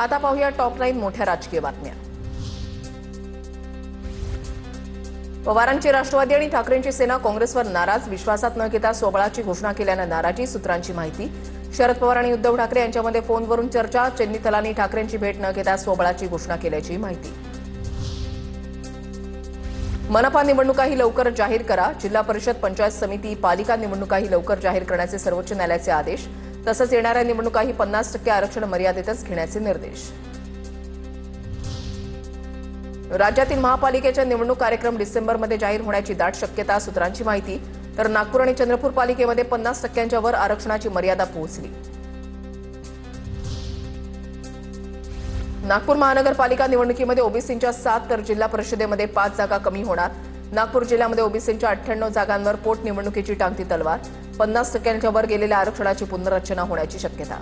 आता पाहूया टॉप 9 मोठ्या राजकीय बातम्या। पवारांची राष्ट्रवादी आणि ठाकरेंची सेना काँग्रेसवर नाराज, विश्वासात न घेता स्वबळाची घोषणा केल्याने नाराजी, सूत्रांची माहिती। शरद पवार आणि उद्धव ठाकरे यांच्यामध्ये फोनवरून चर्चा, चेन्नीतलांनी ठाकरेंची भेट न घेता स्वबळाची घोषणा केल्याची माहिती। मनपा निवडणुकाही लवकर जाहीर करा, जिल्हा परिषद, पंचायत समिती, पालिका निवडणुकाही लवकर जाहीर करण्याचे सर्वोच्च न्यायालयाचे आदेश। तसंच येणाऱ्या निवडणुकाही 50% आरक्षण मर्यादेतच घेण्याचे निर्देश। राज्यातील महापालिकेच्या निवडणूक कार्यक्रम डिसेंबरमध्ये जाहीर होण्याची दाट शक्यता, सूत्रांची माहिती। तर नागपूर आणि चंद्रपूर पालिकेमध्ये 50%च्या वर आरक्षणाची मर्यादा पोहोचली। नागपूर महानगरपालिका निवडणुकीमध्ये ओबीसींच्या 7 तर जिल्हा परिषदेमध्ये 5 जागा कमी होणार। नागपूर जिल्ह्यामध्ये ओबीसींच्या 98 जागांवर पोटनिवडणुकीची टांगती तलवार, 50%च्या वर गेलेल्या आरक्षणाची पुनर्रचना होण्याची शक्यता।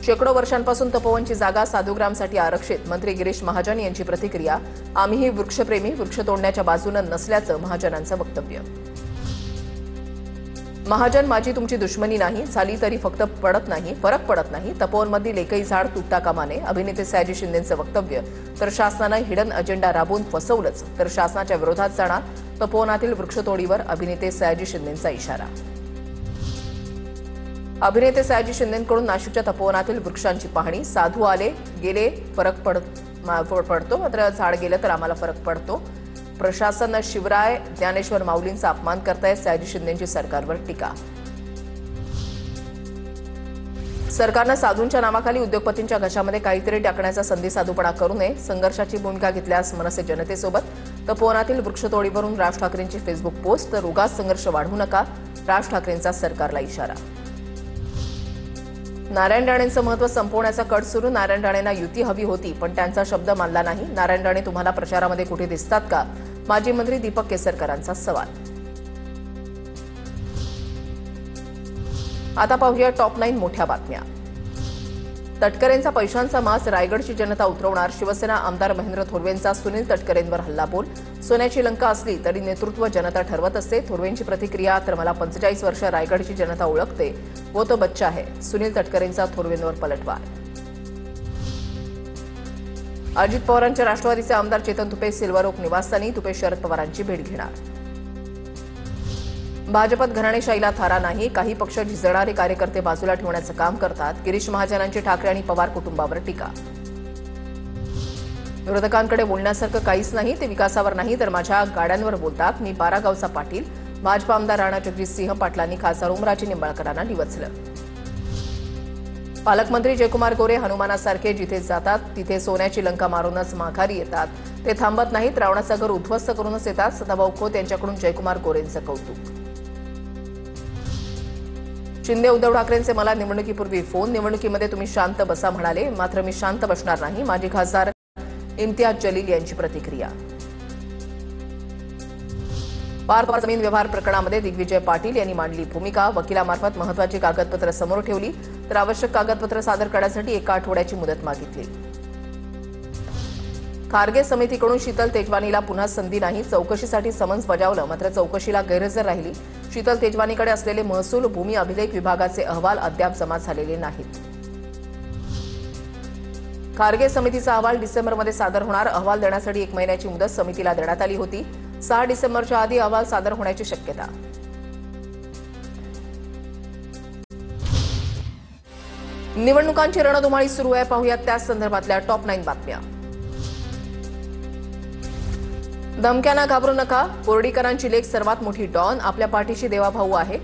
शेकडो वर्षांपासून तपोवनची जागा साधुग्रामसाठी आरक्षित, मंत्री गिरीश महाजन यांची प्रतिक्रिया। आम्हीही वृक्षप्रेमी, वृक्ष तोडण्याच्या बाजूनं नसल्याचं महाजनांचं वक्तव्य। महाजन, माझी तुमची दुश्मनी नाही, झाली तरी फरक पडत नाही, तपोवनमधील एकही झाड तुटता कामा नये, अभिनेते सयाजी शिंदेंचं वक्तव्य। तर शासनानं हिडन अजेंडा राबवून फसवलंच तर शासनाच्या विरोधात जाणार, तपोवनातील वृक्षतोडीवर अभिनेते सयाजी शिंदेंचा इशारा। अभिनेते सयाजी शिंदेंकडून नाशिकच्या तपोवनातील वृक्षांची पाहणी, साधू आले गेले फरक पडतो, मात्र झाड गेलं तर आम्हाला फरक पडतो। प्रशासन शिवराय ज्ञानेश्वर माऊलींचा अपमान करताय, सयाजी शिंदेंची सरकारवर टीका। सरकारनं साधूंच्या नावाखाली उद्योगपतींच्या घशामध्ये काहीतरी टाकण्याचा संधीसाधूपणा करू नये, संघर्षाची भूमिका घेतल्यास मनसे जनतेसोबत। तपोवनातील वृक्षतोडीवरून राज ठाकरेंची फेसबुक पोस्ट, तर उगाच संघर्ष वाढवू नका, राज ठाकरेंचा सरकारला इशारा। नारायण राणेंचं महत्त्व संपवण्याचा कट सुरू, नारायण राणेंना युती हवी होती पण त्यांचा शब्द मानला नाही। नारायण राणे तुम्हाला प्रचारामध्ये कुठे दिसतात का, माजी मंत्री दीपक केसरकरांचा सवाल। आता पाहूया टॉप 9 मोठ्या बातम्या। तटकरेंचा पैशांचा मास, रायगडची जनता उतरवणार, शिवसेना आमदार महेंद्र थोरवेंचा सुनील तटकरेंवर हल्लाबोल। सोन्याची लंका असली तरी नेतृत्व जनता ठरवत असते, थोरवेंची प्रतिक्रिया। तर मला 45 वर्ष रायगडची जनता ओळखते, वो तो बच्चा है, सुनील तटकरेंचा थोरवेंवर पलटवार। अजित पवारांच्या राष्ट्रवादीचे आमदार चेतन तुपे सिल्वर ओक निवासस्थानी, तुपे शरद पवारांची भेट घेणार। भाजपात घराणेशाहीला थारा नाही, काही पक्ष झिजणारे कार्यकर्ते बाजूला ठेवण्याचं काम करतात, गिरीश महाजनांची ठाकरे आणि पवार कुटुंबावर टीका। विरोधकांकडे बोलण्यासारखं काहीच नाही, ते विकासावर नाही तर माझ्या गाड्यांवर बोलतात, मी 12 गावचा पाटील। भाजपा आमदार राणा जगजितसिंह पाटलांनी खासदार ओमराजे निंबाळकरांना डिवचलं। पालकमंत्री जयकुमार गोरे हनुमानासारखे जिथे जातात तिथे सोन्याची लंका मारूनच माघारी येतात, ते थांबत नाहीत, रावणाचं घर उद्ध्वस्त करूनच येतात, सदाभाऊ खोत यांच्याकडून जयकुमार गोरेंचं कौतुक। शिंदे उद्धव ठाकरेंचे मला निवडणुकीपूर्वी फोन, निवडणुकीमध्ये तुम्ही शांत बसा म्हणाले, मात्र मी शांत बसणार नाही, माजी खासदार इम्तियाज जलील यांची प्रतिक्रिया। पार्थ जमीन व्यवहार प्रकरणामध्ये दिग्विजय पाटील यांनी मांडली भूमिका, वकिलामार्फत महत्त्वाची कागदपत्र समोर ठेवली, तर आवश्यक कागदपत्र सादर करण्यासाठी 1 आठवड्याची मुदत मागितली। खारगे समितीकडून शीतल तेजवानीला पुन्हा संधी नाही, चौकशीसाठी समन्स बजावलं, मात्र चौकशीला गैरहजर राहिली। शीतल तेजवानीकडे असलेले महसूल भूमी अभिलेख विभागाचे अहवाल अद्याप जमा झालेले नाहीत। खारगे समितीचा अहवाल डिसेंबरमध्ये सादर होणार, अहवाल देण्यासाठी 1 महिन्याची मुदत समितीला देण्यात आली होती, 6 डिसेंबरच्या आधी अहवाल सादर होण्याची शक्यता। निवडणुकांची रणधुमाळी सुरू आहे, पाहूयात त्या संदर्भातल्या टॉप 9 बातम्या। धमक्यांना घाबरू नका, बोर्डीकरांची लेख सर्वात मोठी डॉन, आपल्या पाठीशी देवाभाऊ आहे।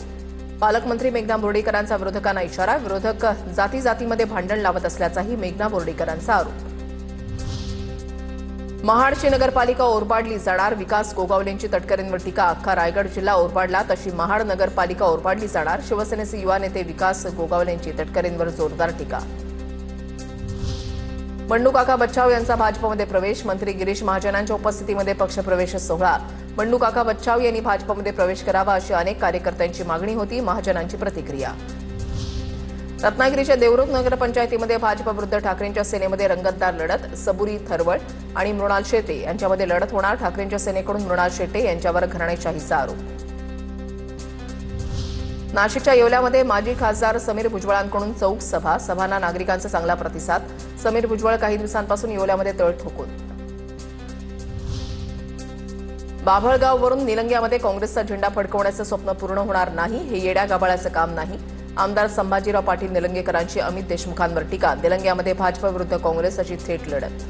पालकमंत्री मेघना बोर्डीकरांचा विरोधकांना इशारा, विरोधक जातीमध्ये भांडण लावत असल्याचाही मेघना बोर्डीकरांचा आरोप। महाडची नगरपालिका ओरबाडली जाणार, विकास गोगावलेंची तटकरेंवर टीका, अख्खा रायगड जिल्हा ओरबाडला तशी महाड नगरपालिका ओरबाडली जाणार, शिवसेनेचे युवा नेते विकास गोगावलेंची तटकरेंवर जोरदार टीका। बंडू काका बच्चाव यांचा भाजपमध्ये प्रवेश, मंत्री गिरीश महाजनांच्या उपस्थितीमध्ये पक्षप्रवेश सोहळा। बंडू काका बच्चाव यांनी भाजपमध्ये प्रवेश करावा अशी अनेक कार्यकर्त्यांची मागणी होती, महाजनांची प्रतिक्रिया। रत्नागिरीच्या देवरुख नगरपंचायतीमध्ये भाजप विरुद्ध ठाकरेंच्या सेनेमध्ये रंगतदार लढत, सबुरी थरवळ आणि मृणाल शेटे यांच्यामध्ये लढत होणार, ठाकरेंच्या सेनेकडून मृणाल शेटे यांच्यावर घराणेशाहीचा आरोप। नाशिकच्या येवल्यामध्ये माजी खासदार समीर भुजबळांकडून चौक सभांना नागरिकांचा चांगला प्रतिसाद. समीर भुजबळ काही दिवसांपासून येवल्यामध्ये तळ ठोकून. बाभळगाववरून निलंग्यामध्ये काँग्रेसचा झेंडा फडकवण्याचं स्वप्न पूर्ण होणार नाही. हे येड्या गाभाळ्याचं काम नाही. आमदार संभाजीराव पाटील निलंगेकरांची अमित देशमुखांवर टीका. निलंग्यामध्ये भाजप विरुद्ध काँग्रेस अशी थेट लढत.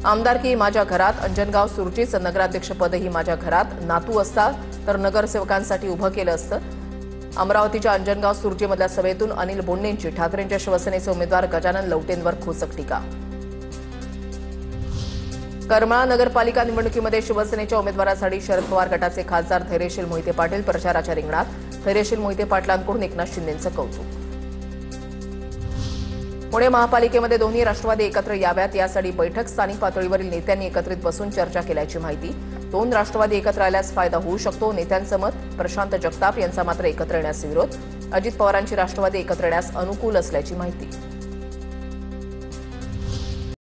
आमदारकी माझ्या घरात. अंजनगाव सुरजीच नगराध्यक्षपदही माझ्या घरात. नातू असता तर नगरसेवकांसाठी उभं केलं असतं. अमरावतीच्या अंजनगाव सुरजीमधल्या सभेतून अनिल बोंडेंची ठाकरेंच्या शिवसेनेचे उमेदवार गजानन लवटेंवर खोचक टीका. करमाळा नगरपालिका निवडणुकीमध्ये शिवसेनेच्या उमेदवारासाठी शरद पवार गटाचे खासदार धैर्यशील मोहिते पाटील प्रचाराच्या रिंगणात. धैर्यशील मोहिते पाटलांकडून एकनाथ शिंदेंचं कौतुक. पुणे महापालिकेमध्ये दोन्ही राष्ट्रवादी एकत्र याव्यात यासाठी बैठक. स्थानिक पातळीवरील नेत्यांनी एकत्रित बसून चर्चा केल्याची माहिती. 2 राष्ट्रवादी एकत्र आल्यास फायदा होऊ शकतो. नेत्यांचं मत. प्रशांत जगताप यांचा मात्र एकत्र येण्यास विरोध. अजित पवारांची राष्ट्रवादी एकत्र येण्यास अनुकूल असल्याची माहिती.